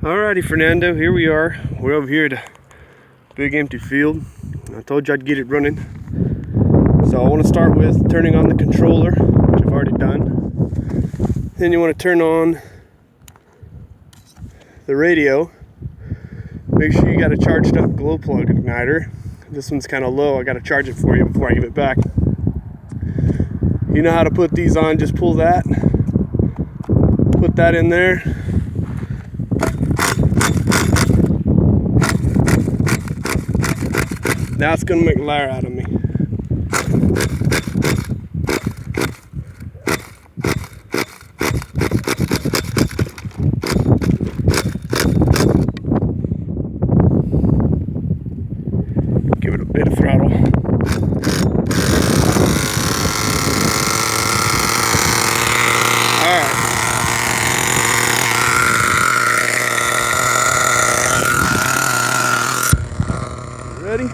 Alrighty, Fernando, here we are. We're over here at a big empty field. I told you I'd get it running. So I want to start with turning on the controller, which I've already done. Then you want to turn on the radio. Make sure you got a charged up glow plug igniter. This one's kind of low. I got to charge it for you before I give it back. You know how to put these on. Just pull that. Put that in there. Now it's going to make a liar out of me. Give it a bit of throttle. Alright. Ready?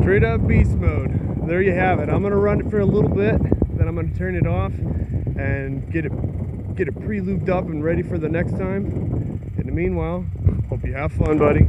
Straight up beast mode. There you have it. I'm gonna run it for a little bit, then I'm gonna turn it off and get it pre-lubed up and ready for the next time. In the meanwhile, hope you have fun, buddy.